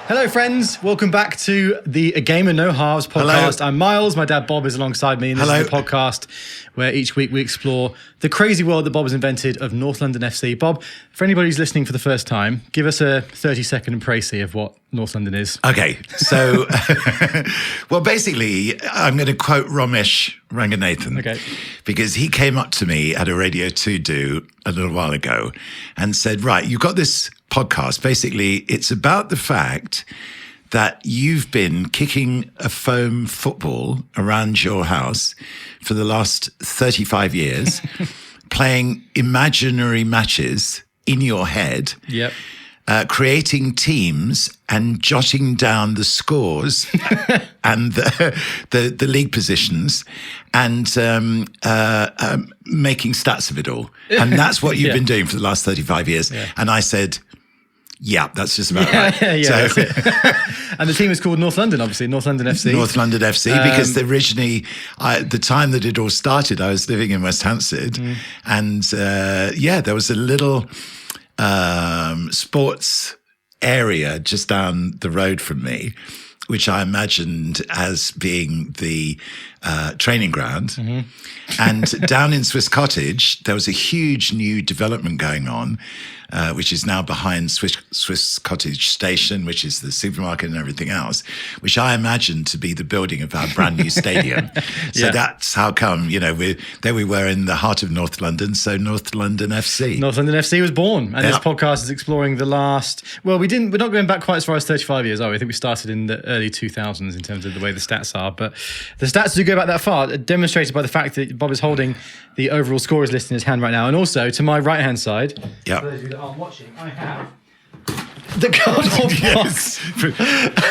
Hello, friends. Welcome back to the A Game and No Halves podcast. Hello. I'm Miles. My dad, Bob, is alongside me. And this is the podcast where each week we explore the crazy world that Bob has invented of North London FC. Bob, for anybody who's listening for the first time, give us a 30-second précis of what North London is. Okay, so, well, basically, I'm going to quote Ramesh Ranganathan. Okay. Because he came up to me at a Radio 2 do a little while ago and said, right, you've got this podcast. Basically, it's about the fact that you've been kicking a foam football around your house for the last 35 years, playing imaginary matches in your head. Yep. Creating teams and jotting down the scores and the league positions and making stats of it all. And that's what you've been doing for the last 35 years. Yeah. And I said, yeah, that's just about right. Yeah, that's it. And the team is called North London, obviously, North London FC. North London FC, because originally, the time that it all started, I was living in West Hampstead. And there was a little sports area just down the road from me, which I imagined as being the training ground. And down in Swiss Cottage, there was a huge new development going on, which is now behind Swiss Cottage Station, which is the supermarket and everything else, which I imagined to be the building of our brand new stadium. So that's how come, there we were in the heart of North London, so North London FC. North London FC was born, and this podcast is exploring the last, we're not going back quite as far as 35 years, are we? I think we started in the early 2000s in terms of the way the stats are, but the stats do go back that far, demonstrated by the fact that Bob is holding the overall scorers list in his hand right now, and also to my right-hand side, for those of you that aren't watching, I have the cardboard box,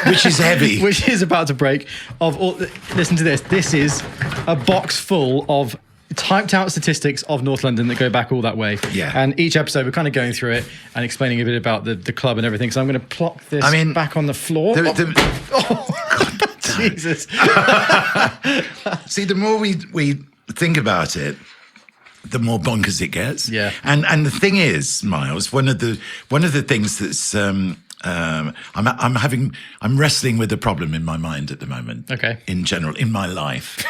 which is heavy, which is about to break. Listen to this. This is a box full of typed out statistics of North London that go back all that way. Yeah. And each episode we're kind of going through it and explaining a bit about the club and everything. So I'm going to plop this back on the floor. Jesus. See, the more we think about it, the more bonkers it gets. Yeah. And the thing is, Miles, one of the things that's I'm wrestling with a problem in my mind at the moment. Okay. In general, in my life,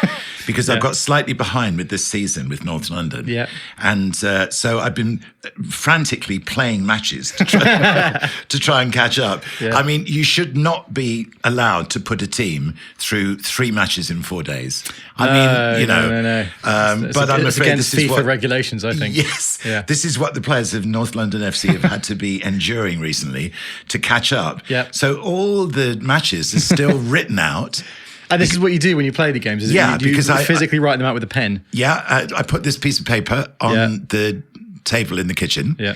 because I've got slightly behind with this season with North London. Yeah. And so I've been frantically playing matches to try and catch up. Yeah. I mean, you should not be allowed to put a team through 3 matches in 4 days. No. But I'm afraid this is FIFA regulations, I think. Yes. Yeah. This is what the players of North London FC have had to be enduring recently to catch up. Yep. So all the matches are still written out. And this is what you do when you play the games, is because I physically write them out with a pen. Yeah, I put this piece of paper on the table in the kitchen. Yeah.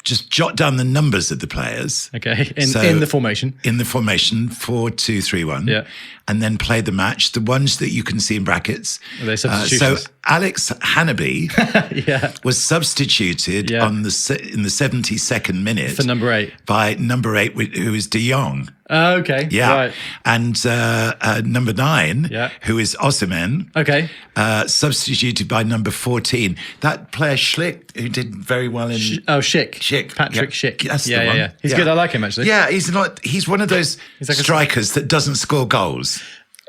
Just jot down the numbers of the players. Okay, in the formation. In the formation, 4-2-3-1. Yeah. And then play the match, the ones that you can see in brackets. Are they substitutions? So Alex Hannaby was substituted in the 72nd minute. For number 8. By number 8, who is De Jong. Oh, okay. Yeah. Right. And number 9, who is Osimhen. Okay. Substituted by number 14. That player Schlick, who did very well in... Schick. Patrick Schick. That's the one. Yeah. He's good. I like him, actually. Yeah, he's one of those strikers that doesn't score goals.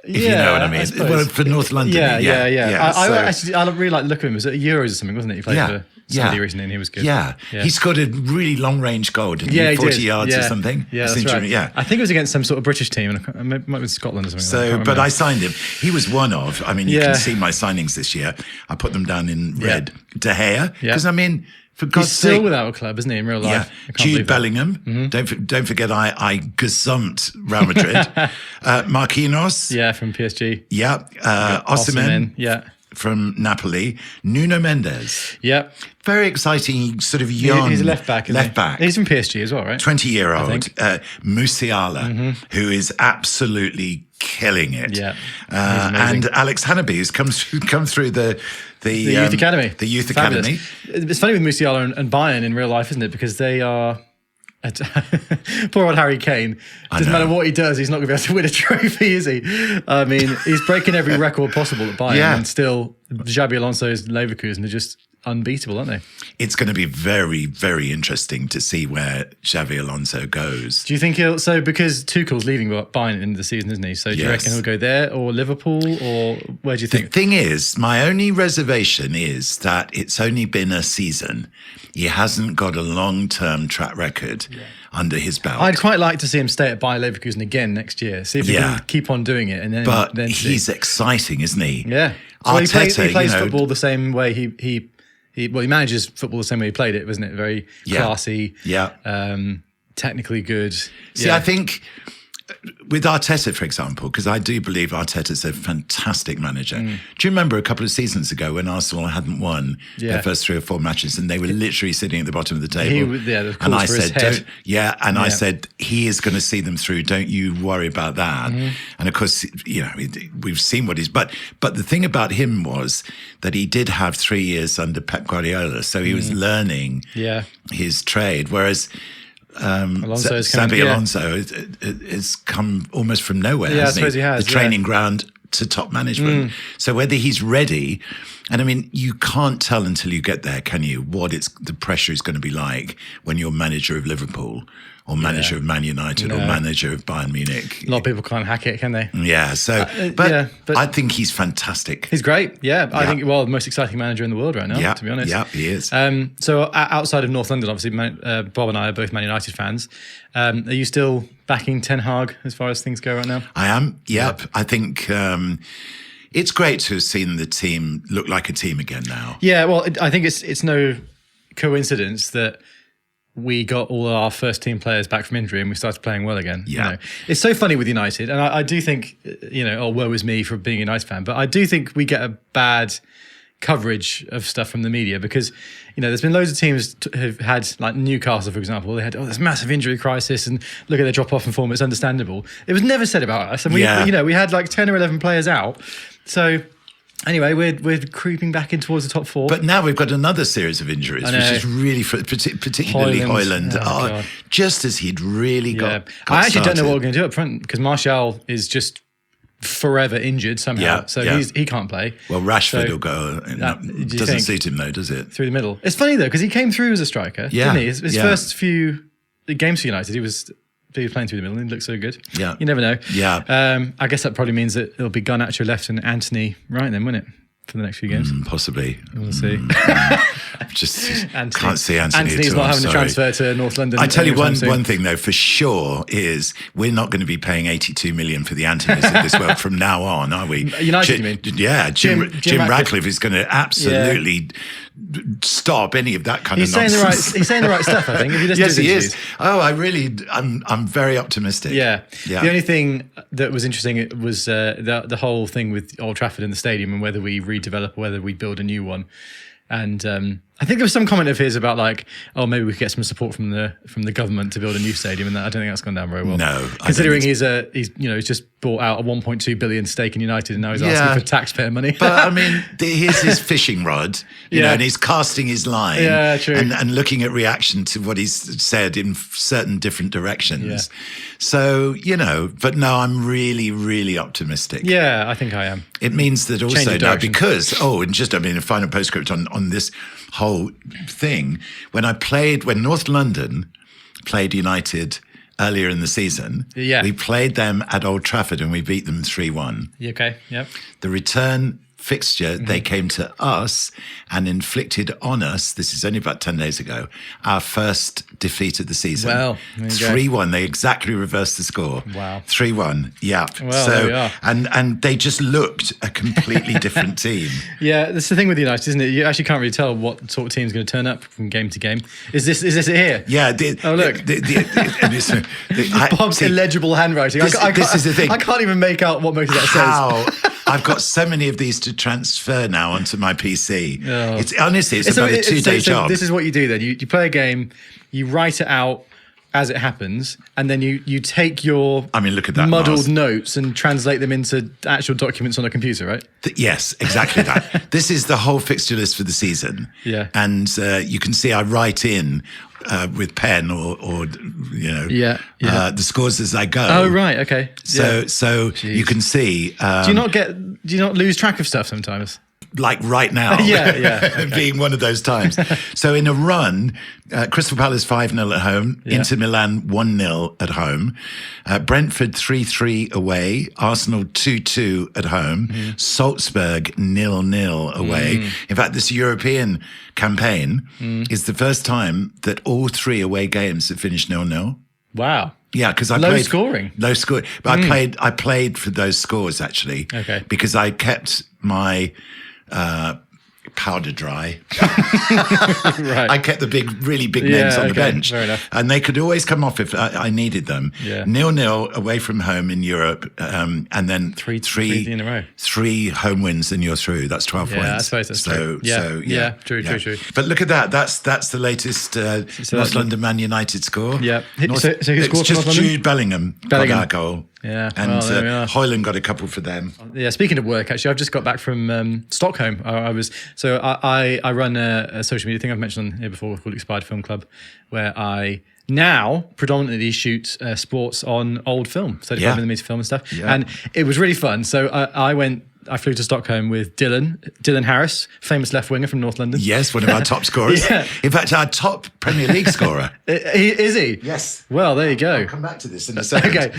If you know what I mean. Well, for North London. Yeah. I really like the look of him. It was at Euros or something, wasn't it? He played for Saudi recently and he was good. Yeah. He scored a really long-range goal, didn't he? 40 yards or something. Yeah, that's right. I think it was against some sort of British team, and it might be Scotland or something. But I signed him. He was one of, you can see my signings this year. I put them down in red. De Gea, because for God's sake, he's still without a club, isn't he, in real life? Yeah. Jude Bellingham. Mm-hmm. Don't forget I gazumped Real Madrid. Marquinhos. Yeah, from PSG. Yeah. Osimhen. Yeah. From Napoli. Nuno Mendes. Yeah. Very exciting, sort of young. He's a left back. He's from PSG as well, right? 20-year-old Musiala, who is absolutely killing it. Yeah. And Alex Hannaby, who's come through the youth academy. The youth Fabulous. academy. It's funny with Musiala and Bayern in real life, isn't it? Because they are... Poor old Harry Kane. Doesn't matter what he does, he's not going to be able to win a trophy, is he? I mean, he's breaking every record possible at Bayern, and still Xabi Alonso's Leverkusen are just unbeatable, aren't they? It's going to be very, very interesting to see where Xavi Alonso goes. Do you think because Tuchel's leaving Bayern at the end of the season, isn't he? So do you reckon he'll go there or Liverpool, or where do you think? The thing is, my only reservation is that it's only been a season. He hasn't got a long-term track record under his belt. I'd quite like to see him stay at Bayer Leverkusen again next year. See if he can keep on doing it, and then he's exciting, isn't he? Yeah. So Arteta, he plays football the same way he manages football the same way he played it, wasn't it? Very classy, technically good. See, I think with Arteta, for example, because I do believe Arteta's a fantastic manager. Do you remember a couple of seasons ago when Arsenal hadn't won their first 3 or 4 matches and they were literally sitting at the bottom of the table? And I said, I said, he is going to see them through. Don't you worry about that. And of course, we've seen what he's. But the thing about him was that he did have 3 years under Pep Guardiola, so he was learning his trade, whereas. Xabi Alonso has come almost from nowhere. Yeah, I suppose he has. The training ground to top management. So whether he's ready, and I mean, you can't tell until you get there, can you? What the pressure is going to be like when you're manager of Liverpool, or manager of Man United, or manager of Bayern Munich. A lot of people can't hack it, can they? Yeah. So, but I think he's fantastic. He's great. Yeah, I think the most exciting manager in the world right now. To be honest. Yeah, he is. So outside of North London, obviously, Bob and I are both Man United fans. Are you still backing Ten Hag as far as things go right now? I am. Yep. I think. It's great to have seen the team look like a team again now. Yeah, well, I think it's no coincidence that we got all our first team players back from injury and we started playing well again. Yeah. It's so funny with United, and I do think, woe is me for being a United fan, but I do think we get a bad coverage of stuff from the media because, there's been loads of teams who've had, like Newcastle, for example, they had, this massive injury crisis and look at their drop-off in form, it's understandable. It was never said about us. And we had like 10 or 11 players out. So anyway, we're creeping back in towards the top 4. But now we've got another series of injuries, which is really, particularly Højlund, just as he'd really got I actually started. don't know what we're going to do up front because Martial is just forever injured somehow, he can't play. Well, Rashford will go. Doesn't suit him though, does it? Through the middle. It's funny though because he came through as a striker, didn't he? His first few games for United, he was playing through the middle and he looked so good. Yeah, you never know. Yeah, I guess that probably means that it'll be Garnacho left and Anthony right then, won't it? For the next few games, possibly. We'll see. Just can't see Anthony. Anthony's not having a transfer to North London. I tell you one thing though, for sure, is we're not going to be paying 82 million for the Anthonys of this world from now on, are we? United, you mean? Yeah, Jim Ratcliffe is going to absolutely stop any of that kind of nonsense. He's saying the right stuff, I think. If Yes, he is. Oh, I'm very optimistic. Yeah. The only thing that was interesting was the whole thing with Old Trafford in the stadium and whether we redevelop or whether we build a new one. And I think there was some comment of his about like, maybe we could get some support from the government to build a new stadium, and I don't think that's gone down very well. No, considering he's just bought out a 1.2 billion stake in United, and now he's asking for taxpayer money. But I mean, here's his fishing rod, you know, and he's casting his line, true, and looking at reaction to what he's said in certain different directions. Yeah. So but no, I'm really, really optimistic. Yeah, I think I am. It means that also now because a final postscript on this whole thing. When North London played United earlier in the season, we played them at Old Trafford and we beat them 3-1. Okay, yep. The return fixture, they came to us and inflicted on us, this is only about 10 days ago, our first defeat of the season. Well, 3-1. They exactly reversed the score. Wow. 3-1. Yeah. Well, there we are. And they just looked a completely different team. Yeah, that's the thing with United, isn't it? You actually can't really tell what sort of team's going to turn up from game to game. Is this it here? Yeah. Look. Bob's illegible handwriting. This is the thing. I can't even make out what most of that says. I've got so many of these to transfer now onto my PC. Oh. It's about a 2-day job. This is what you do then. You play a game, you write it out as it happens, and then you take your look at that, muddled notes and translate them into actual documents on a computer, right? Yes, exactly that. This is the whole fixture list for the season. Yeah. And you can see I write in with pen or the scores as I go. Oh, right, okay. So you can see. Do you not lose track of stuff sometimes? like right now. Being one of those times. So in a run, Crystal Palace 5-0 at home, Inter Milan 1-0 at home, Brentford 3-3 away, Arsenal 2-2 at home, Salzburg 0-0 away. In fact, this European campaign is the first time that all 3 away games have finished 0-0. Wow. Yeah, because I low played scoring. Low score, but I played for those scores actually. Okay. Because I kept my powder dry. Right. I kept the really big names on the bench. Fair enough. And they could always come off if I needed them. Yeah. 0-0 away from home in Europe, and then three in a row. 3 home wins and you're through. That's 12 wins. Yeah, I suppose that's true. True. But look at that. That's the latest North London Man United score. Yeah. So who scored for North London? Jude Bellingham got that goal. Yeah, and Højlund got a couple for them. Yeah, speaking of work, actually, I've just got back from Stockholm. I run a social media thing I've mentioned on here before called Expired Film Club, where I now predominantly shoot sports on old film, 35mm film and stuff. Yeah. And it was really fun. So I flew to Stockholm with Dylan Harris, famous left winger from North London. Yes, one of our top scorers. In fact, our top Premier League scorer. Is he? Yes. Well, there you go. I'll come back to this in a second. Okay.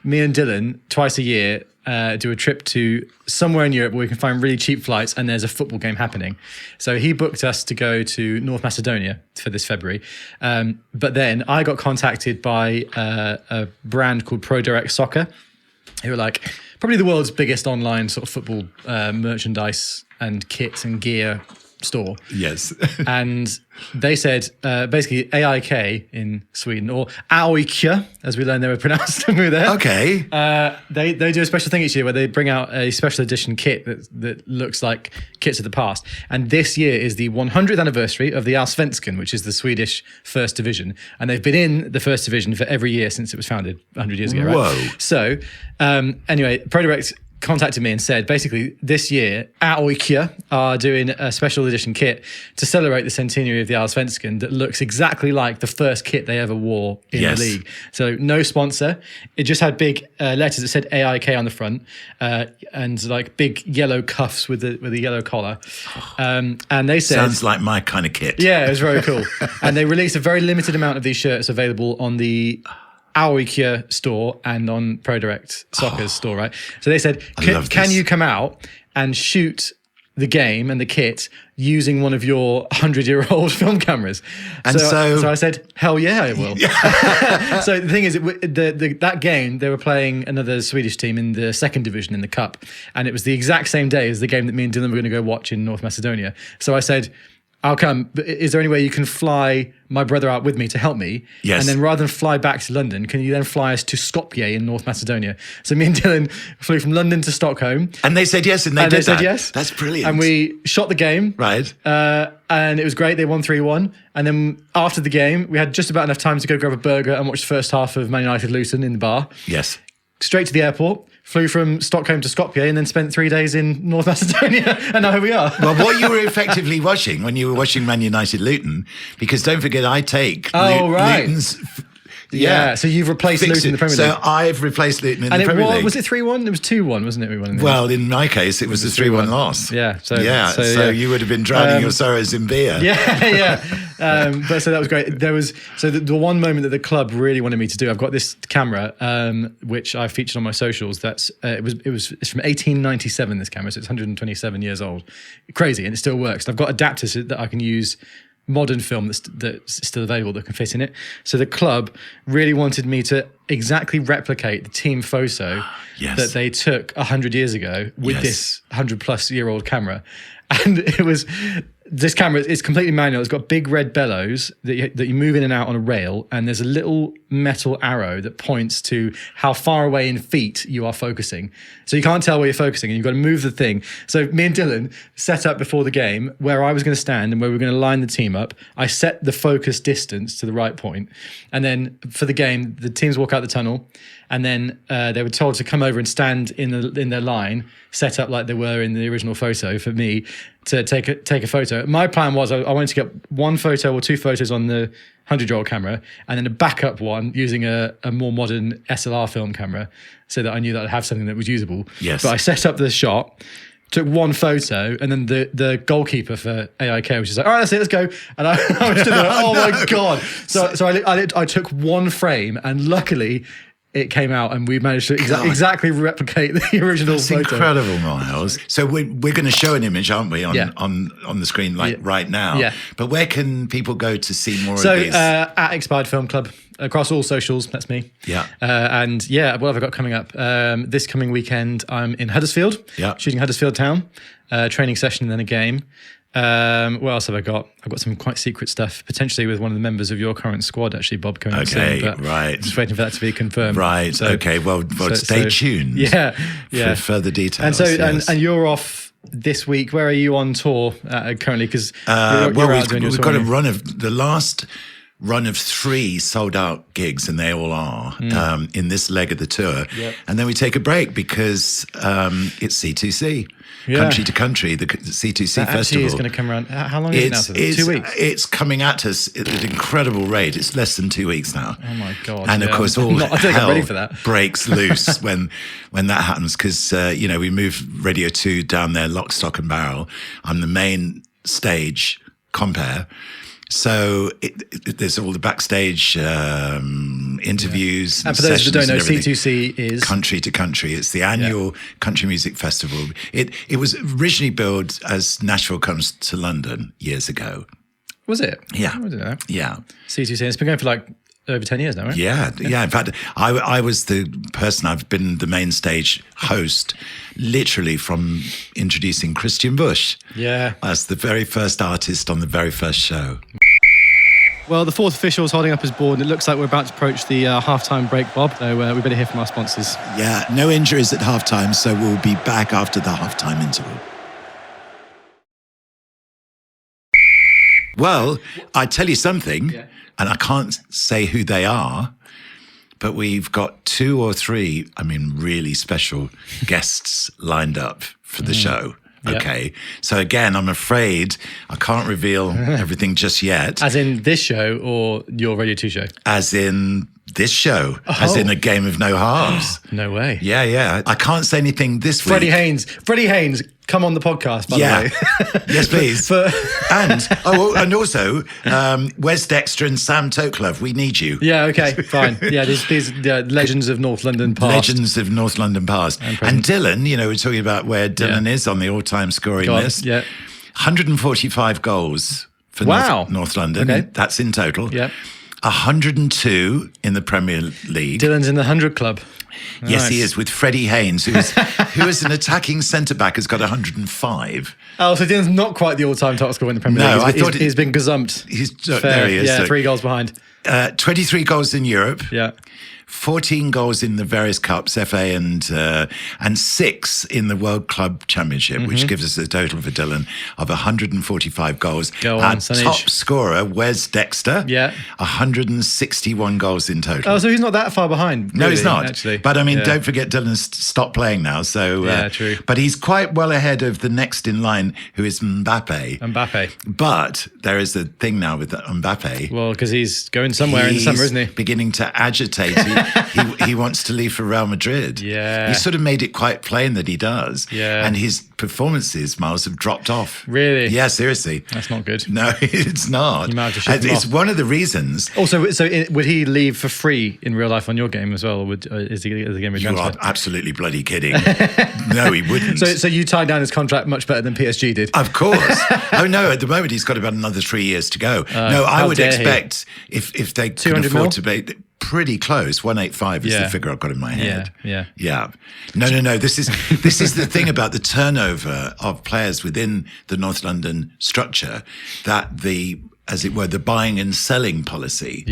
Me and Dylan, twice a year, do a trip to somewhere in Europe where we can find really cheap flights and there's a football game happening. So he booked us to go to North Macedonia for this February. But then I got contacted by a brand called ProDirect Soccer, who are like probably the world's biggest online sort of football merchandise and kit and gear store. Yes. And they said, basically AIK in Sweden, or AIK, as we learned they were pronounced when we were there. Okay. They do a special thing each year where they bring out a special edition kit that looks like kits of the past. And this year is the 100th anniversary of the Allsvenskan, which is the Swedish first division. And they've been in the first division for every year since it was founded 100 years ago, right? Whoa. So, anyway, ProDirect contacted me and said, basically, this year, AIK are doing a special edition kit to celebrate the centenary of the Allsvenskan that looks exactly like the first kit they ever wore in the league. So no sponsor. It just had big letters that said AIK on the front and like big yellow cuffs with a yellow collar. And they said... Sounds like my kind of kit. Yeah, it was very cool. And they released a very limited amount of these shirts available on the AIK store and on ProDirect Soccer's store, right? So they said, can you come out and shoot the game and the kit using one of your 100-year-old film cameras? And so I said, hell yeah, I will. So the thing is, that game, they were playing another Swedish team in the second division in the cup. And it was the exact same day as the game that me and Dylan were going to go watch in North Macedonia. So I said, I'll come, but is there any way you can fly my brother out with me to help me? Yes. And then rather than fly back to London, can you then fly us to Skopje in North Macedonia? So me and Dylan flew from London to Stockholm. And they said yes, and they said yes. That's brilliant. And we shot the game. Right. And it was great. They won 3-1. And then after the game, we had just about enough time to go grab a burger and watch the first half of Man United Luton in the bar. Yes. Straight to the airport. Flew from Stockholm to Skopje and then spent 3 days in North Macedonia. And now here we are. Well, what you were effectively watching when you were watching Man United Luton, because don't forget, I take Luton's... Yeah, so you've replaced Luton in the Premier League. So I've replaced Luton in the Premier League. Was it 3-1? It was 2-1, wasn't it? Well, in my case, it was a 3-1 loss. Yeah. So you would have been drowning your sorrows in beer. Yeah. But so that was great. There was the one moment that the club really wanted me to do. I've got this camera, which I featured on my socials. It's from 1897. This camera, so it's 127 years old. Crazy, and it still works. And I've got adapters that I can use. Modern film that's still available that can fit in it. So the club really wanted me to exactly replicate the team photo that they took 100 years ago with this 100-plus-year-old camera. And this camera is completely manual. It's got big red bellows that you move in and out on a rail, and there's a little metal arrow that points to how far away in feet you are focusing. So you can't tell where you're focusing, and you've got to move the thing. So me and Dylan set up before the game where I was going to stand and where we were going to line the team up. I set the focus distance to the right point, and then for the game, the teams walk out the tunnel, and then they were told to come over and stand in their line, set up like they were in the original photo for me to take a photo. My plan was I wanted to get one photo or two photos on the 100-year-old camera and then a backup one using a more modern SLR film camera so that I knew that I'd have something that was usable. Yes. But I set up the shot, took one photo, and then the goalkeeper for AIK was just like, all right, that's it, let's go. And I was just like, oh my God. So I took one frame, and luckily it came out, and we managed to exactly replicate the original photo. It's incredible, Miles. So we're going to show an image, aren't we, on the screen right now? Yeah. But where can people go to see more of these? At Expired Film Club, across all socials, that's me. Yeah. And what have I got coming up? This coming weekend, I'm in Huddersfield, shooting Huddersfield Town, training session and then a game. What else have I got? I've got some quite secret stuff, potentially with one of the members of your current squad, actually, Bob, coming up soon. But right. Just waiting for that to be confirmed. Right. So, okay. Well, stay tuned. For further details. And you're off this week. Where are you on tour currently? Because we've got the last run of 3 sold out gigs, and they all are in this leg of the tour. Yep. And then we take a break because it's C2C. Country to Country, the C2C that festival. It's going to come around. How long is it now? 2 weeks? It's coming at us at an incredible rate. It's less than 2 weeks now. Oh my God. And of course, all I don't think I'm ready for that. breaks loose when that happens, because we move Radio 2 down there lock, stock and barrel. I'm the main stage compere. So there's all the backstage interviews. And for those that don't know, C2C is Country to Country. It's the annual country music festival. It was originally billed as Nashville Comes to London years ago. Was it? Yeah. I didn't know that. Yeah. C2C. It's been going for like over 10 years now, right? Yeah. In fact, I was the person, I've been the main stage host literally from introducing Christian Busch as the very first artist on the very first show. Well, the fourth official is holding up his board, and it looks like we're about to approach the halftime break, Bob. So we better hear from our sponsors. Yeah, no injuries at halftime, so we'll be back after the halftime interval. Well, I tell you something, and I can't say who they are, but we've got 2 or 3, really special guests lined up for the show. Okay. So again, I'm afraid I can't reveal everything just yet. As in this show or your Radio 2 show? As in this show. As in a game of no halves. No way. Yeah. I can't say anything this week. Freddie Haynes, come on the podcast, by the way. Yes, please. And also, Wes Dexter and Sam Toklove, we need you. Yeah, okay, fine. Yeah, these legends of North London past. Legends of North London past. And Dylan, we're talking about where Dylan is on the all-time scoring list. Yeah. 145 goals for North London. Okay. That's in total. Yeah. 102 in the Premier League. Dylan's in the 100 club. Yes, he is, with Freddie Haynes, who is an attacking centre-back, has got 105. Oh, so Dylan's not quite the all-time top scorer in the Premier League. No, I thought he's been gazumped. There he is. Yeah, 3 goals behind. 23 goals in Europe. Yeah. 14 goals in the various cups, FA and 6 in the World Club Championship, which gives us a total for Dylan of 145 goals. Go on, Our Sonage. top scorer, Wes Dexter, 161 goals in total. Oh, so he's not that far behind. Really, no, he's not. Actually. But don't forget Dylan's stopped playing now. So true. But he's quite well ahead of the next in line, who is Mbappe. But there is a thing now with Mbappe. Well, because he's going somewhere in the summer, isn't he? Beginning to agitate. He wants to leave for Real Madrid. Yeah. He sort of made it quite plain that he does. Yeah. And his performances, Miles, have dropped off. Really? Yeah, seriously. That's not good. No, it's not. You might have to shift him It's off. one of the reasons. Also, would he leave for free in real life on your game as well? Or is the game You are absolutely bloody kidding. No, he wouldn't. So you tied down his contract much better than PSG did? Of course. Oh, no, at the moment he's got about another 3 years to go. No, I would expect if they could afford to pay... Pretty close. 185 is the figure I've got in my head. Yeah. No. This is the thing about the turnover of players within the North London structure, that as it were, the buying and selling policy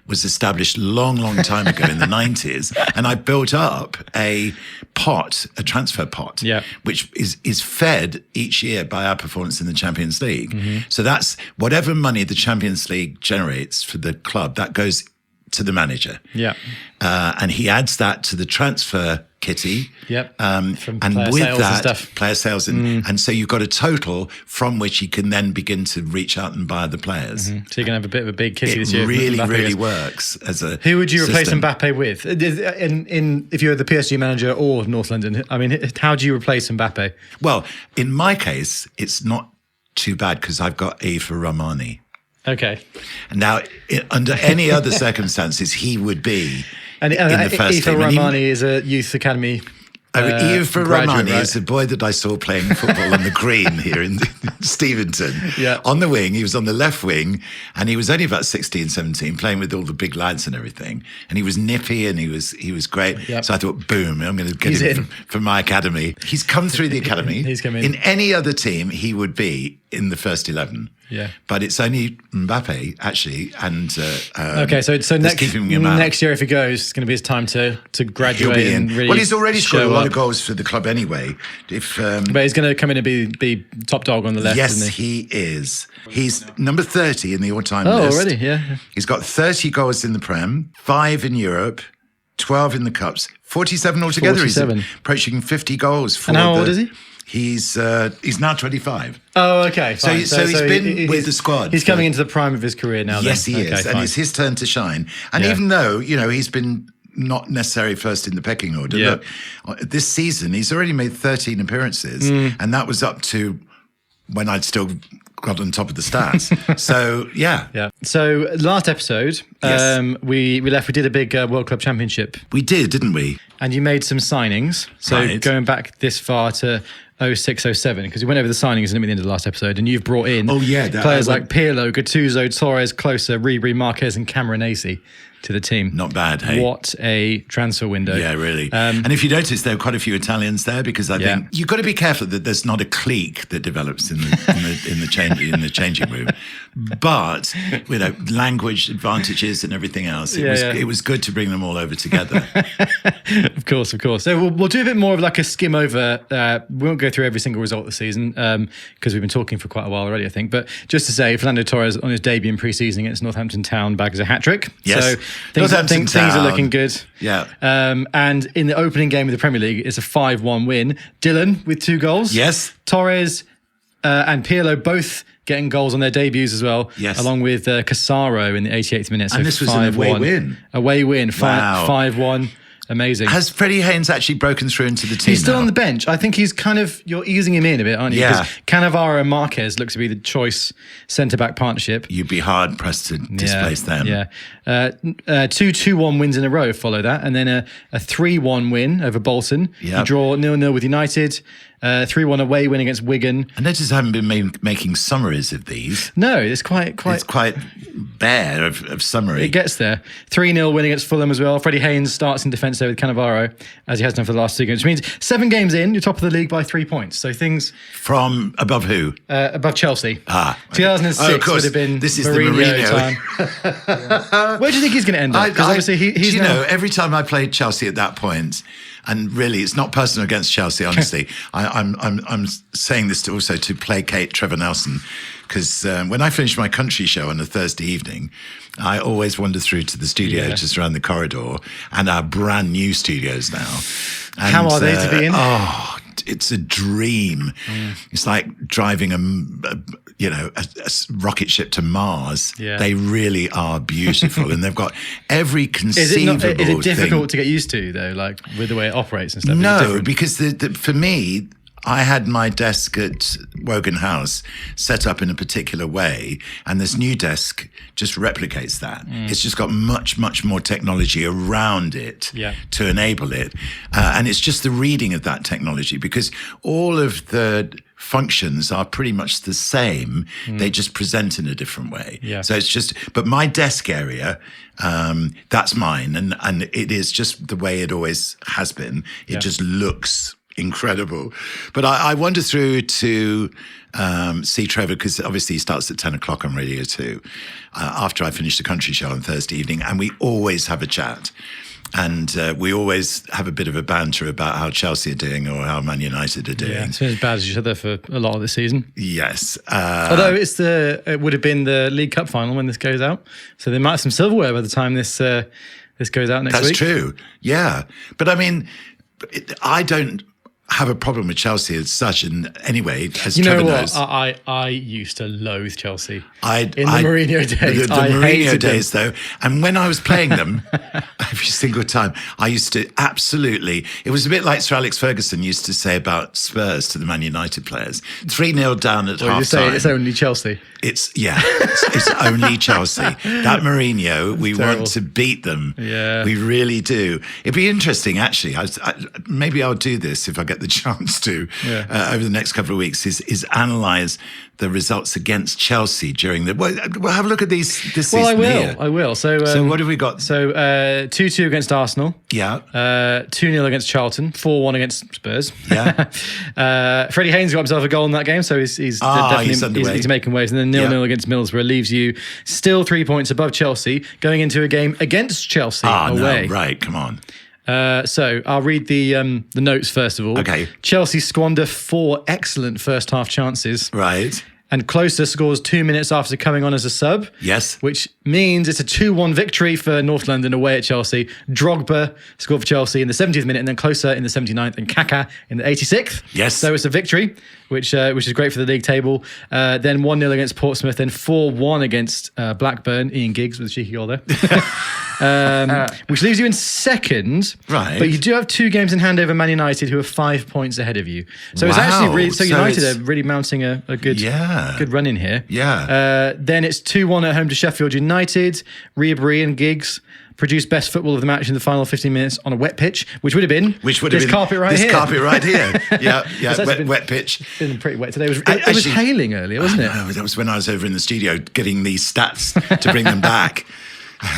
was established long time ago in the 90s. And I built up a transfer pot, which is fed each year by our performance in the Champions League. So that's whatever money the Champions League generates for the club, that goes to the manager. Yeah. And he adds that to the transfer kitty. Yep. And player with sales and that, stuff. player sales. And so you've got a total from which you can then begin to reach out and buy the players. So you're going to have a bit of a big kitty this year. It really, Mbappe really is. works as a Who would you replace system. Mbappe with? If you're the PSG manager or North London, I mean, how do you replace Mbappe? Well, in my case, it's not too bad because I've got A for Romani. Okay. And now, under any other circumstances, he would be And in the first Aoife team. And he- Romani is a youth academy. Eva graduate, Romani right? is a boy that I saw playing football on the green here in Steventon. Yeah. On the wing, he was on the left wing, and he was only about 16, 17, playing with all the big lads and everything. And he was nippy and he was great. Yep. So I thought, boom, I'm going to get He's him in. from my academy. He's come through the academy. He's come in. In any other team, he would be in the first 11. Yeah. But it's only Mbappe, actually, and Okay, so that's keeping him out. next year, if he goes, it's going to be his time to He'll graduate be and in. really Well, he's already scored a show lot up. of goals for the club anyway. If But he's going to come in and be top dog on the left, Yes, isn't he? he is. He's number 30 in the all-time Oh, list. already, yeah. He's got 30 goals in the Prem, 5 in Europe, 12 in the Cups, 47 altogether. 47. He's approaching 50 goals. For And how old is he? He's now 25. Oh, okay. So, Fine. so he's been with the squad. He's coming into the prime of his career now. Yes, then. he Okay, is. And fine. it's his turn to shine. And Yeah. even though, he's been not necessarily first in the pecking order, Yeah. look, this season he's already made 13 appearances, and that was up to when I'd still got on top of the stats. So, yeah. Yeah. So last episode, Yes. we did a big World Club Championship, We did, didn't we? and you made some signings. So Right. going back this far to 06-07, because we went over the signings at the end of the last episode, and you've brought in players like Pirlo, Gattuso, Torres, Klose, Ribery, Marquez, and Cameronesi to the team. Not bad, hey? What a transfer window. Yeah, really. And if you notice, there are quite a few Italians there because I Yeah. think you've got to be careful that there's not a clique that develops in the changing room. But language advantages and everything else. It was good to bring them all over together. Of course. So we'll do a bit more of like a skim over. We won't go through every single result of the season because we've been talking for quite a while already, I think. But just to say, Fernando Torres on his debut in pre-season against Northampton Town bags a hat-trick. Yes. So things are Town. looking good. Yeah. And in the opening game of the Premier League, it's a 5-1 win. Dylan with 2 goals. Yes. Torres and Pirlo both getting goals on their debuts as well. Yes. Along with Casaro in the 88th minute. So And this was an 5-1. away win. Away win. Wow. 5-1. Amazing. Has Freddie Haynes actually broken through into the team He's still now? on the bench. I think he's you're easing him in a bit, aren't you? Yeah. 'Cause Cannavaro and Marquez look to be the choice centre-back partnership. You'd be hard-pressed to displace them. Yeah. 2-2-1 wins in a row follow that. And then a 3-1 win over Bolton. Yep. You draw 0-0 with United. 3-1 away win against Wigan. I notice I haven't been making summaries of these. No, it's quite. It's quite bare of summary. It gets there. 3-0 win against Fulham as well. Freddie Haynes starts in defence there with Cannavaro, as he has done for the last 2 games, which means 7 games in, you're top of the league by 3 points. So things From above who? above Chelsea. 2006 Oh, of course. would have been This is the Mourinho Mourinho. time. Where do you think he's going to end up? Because obviously he's do you now- know, every time I played Chelsea at that point, and really, it's not personal against Chelsea. Honestly, I'm saying this also to placate Trevor Nelson, because when I finish my country show on a Thursday evening, I always wander through to the studio just around the corridor, and our brand new studios now. And, How are they to be in? Oh, it's a dream. It's like driving a rocket ship to Mars. Yeah. They really are beautiful, and they've got every conceivable Is it difficult thing. to get used to though, like with the way it operates and stuff? Is it No, different? because for me, I had my desk at Wogan House set up in a particular way, and this new desk just replicates that. It's just got much, much more technology around it to enable it. And it's just the reading of that technology, because all of the functions are pretty much the same. They just present in a different way. Yeah. So it's just, but my desk area, that's mine. And it is just the way it always has been. It just looks incredible. But I wander through to see Trevor, because obviously he starts at 10 o'clock on Radio 2 after I finish the country show on Thursday evening. And we always have a chat. And we always have a bit of a banter about how Chelsea are doing or how Man United are doing. Yeah, it's been as bad as each other for a lot of the season. Yes. Although it would have been the League Cup final when this goes out, so they might have some silverware by the time this goes out next week. That's true. Yeah. But I mean, I don't have a problem with Chelsea as such. And anyway, as You know Trevor what? knows, I used to loathe Chelsea in the Mourinho days. The I Mourinho hated days, though, and when I was playing them, every single time, I used to absolutely. It was a bit like Sir Alex Ferguson used to say about Spurs to the Man United players: 3-0 down at half You say time. it's only Chelsea. It's only Chelsea. That Mourinho, we want to beat them. Yeah. We really do. It'd be interesting, actually. Maybe I'll do this if I get the chance to over the next couple of weeks. Is analyse the results against Chelsea during the. Well, have a look at this season. Well, I will. Here. I will. So what have we got? So 2-2 against Arsenal. Yeah. 2-0 against Charlton. 4-1 against Spurs. Yeah. Freddie Haynes got himself a goal in that game, so he's definitely he's making waves. And then 0-0 against Middlesbrough leaves you still 3 points above Chelsea, going into a game against Chelsea away. No, right, come on. So I'll read the notes first of all. Okay. Chelsea squander 4 excellent first half chances. Right. And Klose scores 2 minutes after coming on as a sub. Yes. Which means it's a 2-1 victory for North London away at Chelsea. Drogba scored for Chelsea in the 70th minute, and then Klose in the 79th, and Kaka in the 86th. Yes. So it's a victory, which is great for the league table. Then 1-0 against Portsmouth, then 4-1 against Blackburn. Ian Giggs with a cheeky goal there. Which leaves you in second. Right. But you do have 2 games in hand over Man United, who are 5 points ahead of you. So it's actually really, so United are really mounting a good run in here. Yeah. Then it's 2-1 at home to Sheffield United. Ribery and Giggs produced best football of the match in the final 15 minutes on a wet pitch, which would have been this carpet right here. This carpet right here. Yeah. Wet pitch. It's been pretty wet today. It was hailing earlier, wasn't it? That was when I was over in the studio getting these stats to bring them back.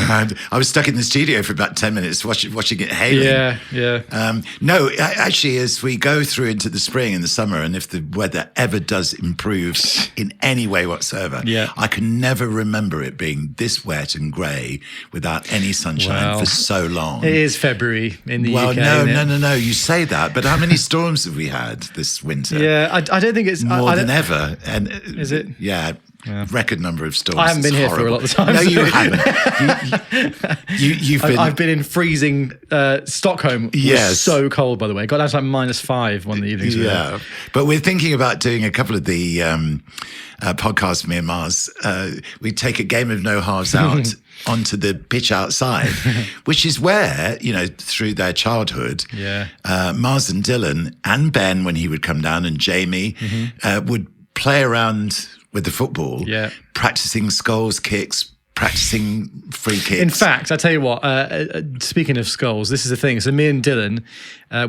And I was stuck in the studio for about 10 minutes watching it hailing. Yeah. No, actually, as we go through into the spring and the summer, and if the weather ever does improve in any way whatsoever, I can never remember it being this wet and grey without any sunshine for so long. It is February in the UK. No. You say that, but how many storms have we had this winter? Yeah, I don't think it's more than ever. And is it? Yeah. Record number of storms. I haven't been here for a lot of times. No, you haven't. You've been. I've been in freezing Stockholm. Yes, was so cold. By the way, got down to like -5 one of the evenings. Yeah, but we're thinking about doing a couple of the podcasts. Me and Mars, we take a game of no halves out onto the pitch outside, which is where through their childhood, Mars and Dylan and Ben, when he would come down, and Jamie would play around with the football, practicing skulls, kicks, practicing free kicks. In fact, I tell you what, speaking of skulls, this is the thing. So me and Dylan,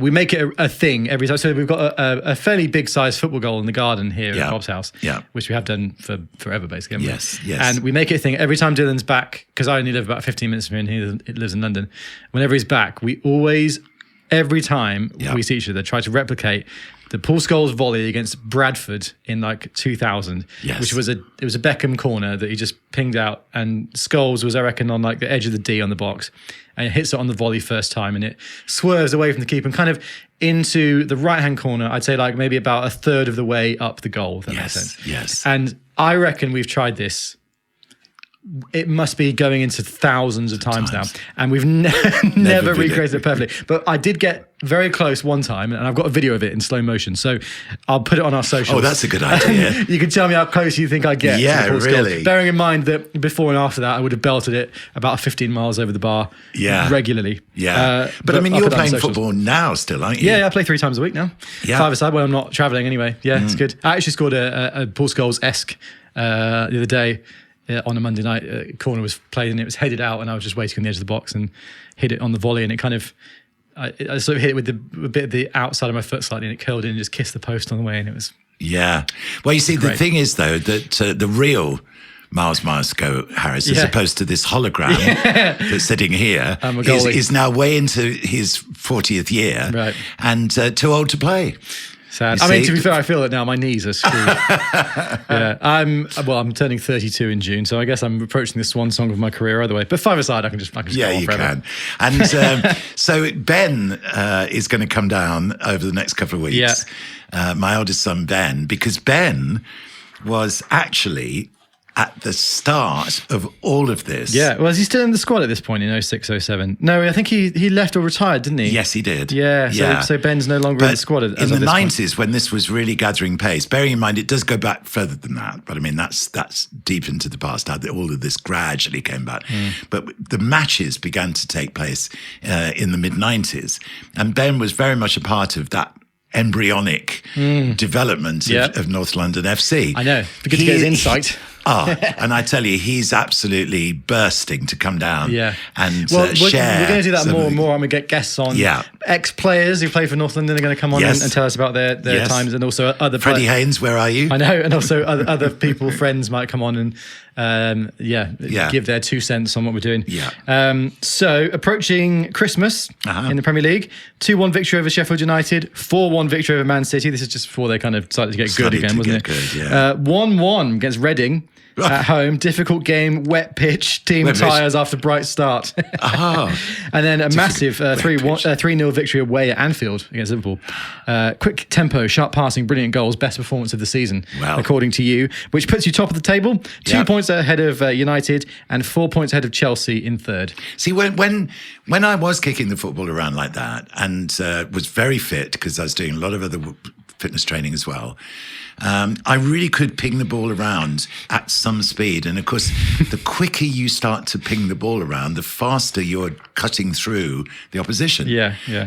we make it a thing every time. So we've got a fairly big size football goal in the garden here at Bob's house, which we have done for forever, basically. Yes. And we make it a thing every time Dylan's back, because I only live about 15 minutes from here and he lives in London. Whenever he's back, we always, every time we see each other, try to replicate the Paul Scholes volley against Bradford in like 2000, which was it was a Beckham corner that he just pinged out, and Scholes was, I reckon, on like the edge of the D on the box, and it hits it on the volley first time, and it swerves away from the keeper and kind of into the right-hand corner. I'd say like maybe about a third of the way up the goal. If that makes sense. Yes. And I reckon we've tried this. It must be going into thousands of times now, and we've never recreated it perfectly. But I did get very close one time, and I've got a video of it in slow motion, so I'll put it on our socials. Oh, that's a good idea. You can tell me how close you think I get. Yeah, to the really. Goal. Bearing in mind that before and after that, I would have belted it about 15 miles over the bar regularly. Yeah. But I mean, you're playing football now still, aren't you? Yeah, I play 3 times a week now. Yeah. 5-a-side when I'm not travelling anyway. Yeah, it's good. I actually scored a Paul Scholes-esque the other day. On a Monday night, corner was played and it was headed out, and I was just waiting on the edge of the box and hit it on the volley, and it kind of, I sort of hit it with a bit of the outside of my foot slightly, and it curled in and just kissed the post on the way, and it was. Yeah. Well, you see, the thing is though that the real Miles Myersko Harris, as opposed to this hologram that's sitting here, is now way into his 40th year, and too old to play. Sad. I mean, to be fair, I feel that now my knees are screwed. I'm turning 32 in June, so I guess I'm approaching the swan song of my career either way. But 5-a-side, I can just go on you forever. can. And so Ben is going to come down over the next couple of weeks. My oldest son Ben, because Ben was actually at the start of all of this. Yeah. Well, is he still in the squad at this point in 06-07? No, I think he left or retired, didn't he? Yes, he did. Yeah. So Ben's no longer in the squad. In the 90s, when this was really gathering pace, bearing in mind it does go back further than that, but I mean that's deep into the past. How all of this gradually came back, but the matches began to take place in the mid 90s, and Ben was very much a part of that embryonic development of North London FC. I know. It's good to get his insight. And I tell you, he's absolutely bursting to come down and share. We're going to do that more and more. I'm going to get guests on. Ex-players who play for North London are going to come on and tell us about their times, and also other Freddie Haynes, where are you? I know, and also other people, friends might come on and give their 2 cents on what we're doing. So approaching Christmas in the Premier League, 2-1 victory over Sheffield United, 4-1 victory over Man City. This is just before they kind of started to get good again, wasn't it? 1-1 against Reading. At home, difficult game, wet pitch, team tyres after bright start. And then a massive 3-0 victory away at Anfield against Liverpool. Quick tempo, sharp passing, brilliant goals, best performance of the season, according to you, which puts you top of the table, 2 points ahead of United and 4 points ahead of Chelsea in third. See, when I was kicking the football around like that and was very fit, because I was doing a lot of other fitness training as well, I really could ping the ball around at some speed. And of course, the quicker you start to ping the ball around, the faster you're cutting through the opposition.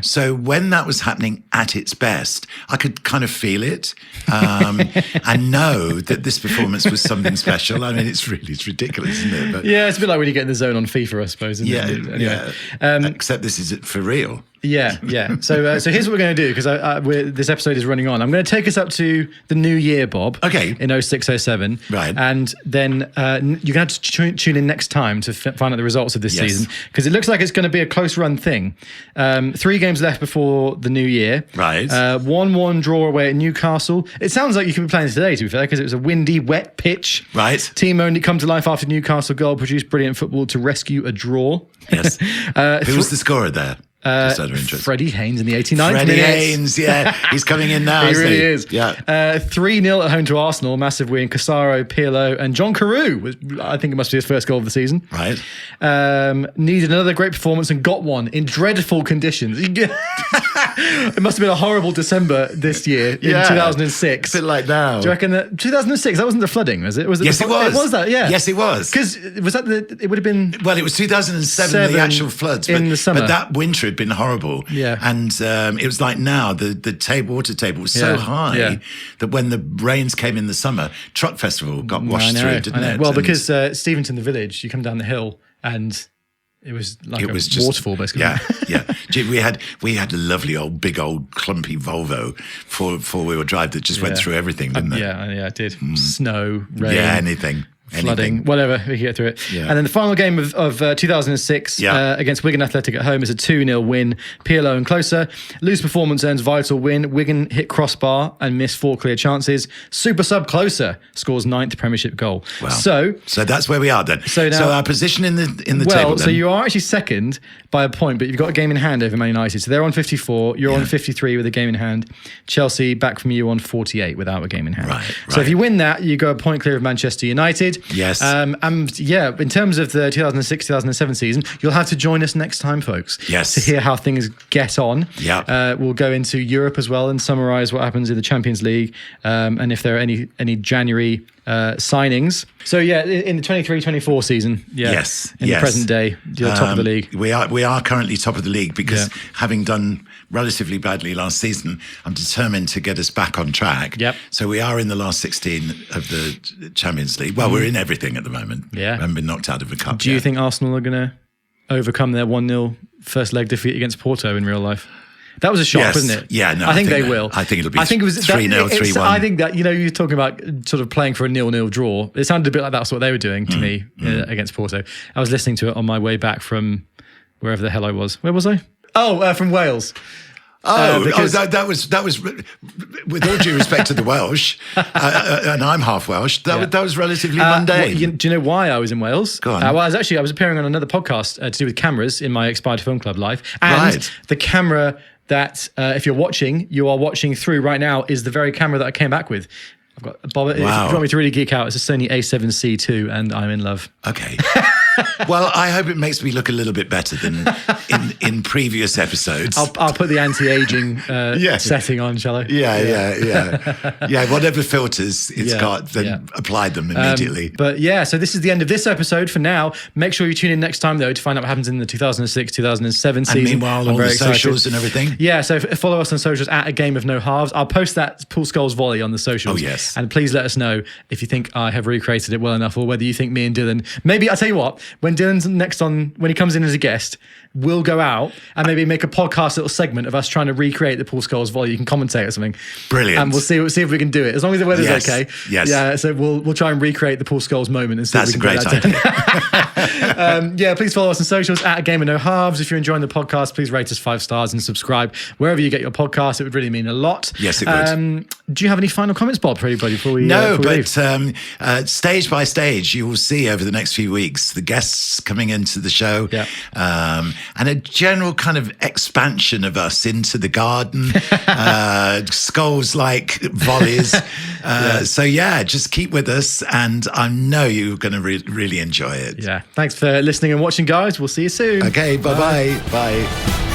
So when that was happening at its best, I could kind of feel it and know that this performance was something special. I mean, it's ridiculous, isn't it? But, it's a bit like when you get in the zone on FIFA, I suppose, isn't it? Anyway. Except this is for real. So here's what we're going to do, because this episode is running on. I'm going to take us up to the new year, Bob. Okay. In 06-07. Right. And then you're going to have to tune in next time to find out the results of this season, because it looks like it's going to be a close run thing. 3 games left before the new year. Right. 1-1 draw away at Newcastle. It sounds like you could be playing today, to be fair, because it was a windy, wet pitch. Right. Team only come to life after Newcastle goal, produced brilliant football to rescue a draw. Yes. Who was the scorer there? Freddie Haynes in the 89th Freddie minute. Haynes, he's coming in now. He really is. 3-0 at home to Arsenal, massive win. Casaro, Pirlo, and John Carew I think it must be his first goal of the season. Right. Needed another great performance and got one in dreadful conditions. It must have been a horrible December this year in 2006. A bit like now. Do you reckon that 2006? That wasn't the flooding, was it? Yes, it was. It was that. Yeah. Yes, it was. Because was that it would have been. Well, it was 2007, the actual floods, in the summer. But that winter had been horrible. Yeah. And it was like now the water table was so high that when the rains came in the summer, Truck Festival got washed through, didn't it? Well, because Steventon, the village, you come down the hill and it was like just waterfall, basically. Gee, we had a lovely big old clumpy Volvo four-wheel drive that just went through everything, didn't it? Yeah, it did. Snow, rain. Yeah, anything. Flooding, whatever, we can get through it. And then the final game of 2006 against Wigan Athletic at home is a 2-0 win. Pirlo and closer. Loose performance earns vital win. Wigan hit crossbar and missed 4 clear chances. Super sub closer scores 9th Premiership goal. Wow. So that's where we are then. So our position in the table. Then. So you are actually second by a point, but you've got a game in hand over Man United. So they're on 54. You're on 53 with a game in hand. Chelsea back from you on 48 without a game in hand. Right. So if you win that, you go a point clear of Manchester United. Yes. In terms of the 2006-2007 season, you'll have to join us next time, folks. Yes. To hear how things get on. Yeah. We'll go into Europe as well and summarise what happens in the Champions League, and if there are any January signings. So in the 23-24 season, the present day, you're top of the league. We are currently top of the league because having done relatively badly last season, I'm determined to get us back on track. Yep. So we are in the last 16 of the Champions League. Well, we're in everything at the moment. Yeah. We haven't been knocked out of the cup Do you think Arsenal are going to overcome their 1-0 first leg defeat against Porto in real life? That was a shock, wasn't it? Yeah, no. I think they will. I think it'll be 3-0, 3-1. I think that, you're talking about sort of playing for a 0-0 draw. It sounded a bit like that's what they were doing to me against Porto. I was listening to it on my way back from wherever the hell I was. Where was I? From Wales. That was with all due respect to the Welsh, and I'm half Welsh. That was relatively mundane. Do you know why I was in Wales? Go on. I was appearing on another podcast to do with cameras in my Expired Film Club life, and the camera that if you're watching, you are watching through right now is the very camera that I came back with. I've got Bob. If you Wow. want me to really geek out, it's a Sony A7C II, and I'm in love. Okay. Well, I hope it makes me look a little bit better than in previous episodes. I'll put the anti-aging Yeah. setting on, shall I? Yeah. Whatever filters it's Yeah, got, then yeah. apply them immediately. But yeah, so this is the end of this episode for now. Make sure you tune in next time, though, to find out what happens in the 2006-2007 season. And meanwhile, I'm all the very excited. socials and everything. Yeah, so follow us on socials at A Game of No Halves. I'll post that Pool Skulls volley on the socials. Oh, yes. And please let us know if you think I have recreated it well enough, or whether you think me and Dylan, maybe, I'll tell you what, when Dylan's next on, when he comes in as a guest, we'll go out and maybe make a podcast little segment of us trying to recreate the Pool Skulls volley. You can commentate or something. Brilliant. And we'll see if we can do it, as long as the weather's Yes, okay. yes. Yeah, so we'll try and recreate the Pool Skulls moment and see That's if a we can great get that done. Yeah, please follow us on socials at A Game of No Halves. If you're enjoying the podcast, please rate us 5 stars and subscribe wherever you get your podcast. It would really mean a lot. Yes, it would. Do you have any final comments, Bob, for anybody before we No, before we leave? but stage by stage, you will see over the next few weeks the guests coming into the show, Yeah. and a general kind of expansion of us into the garden, skulls like volleys. So yeah, just keep with us, and I know you're going to really enjoy it. Yeah. Thanks for listening and watching, guys. We'll see you soon. Okay, bye-bye. Bye.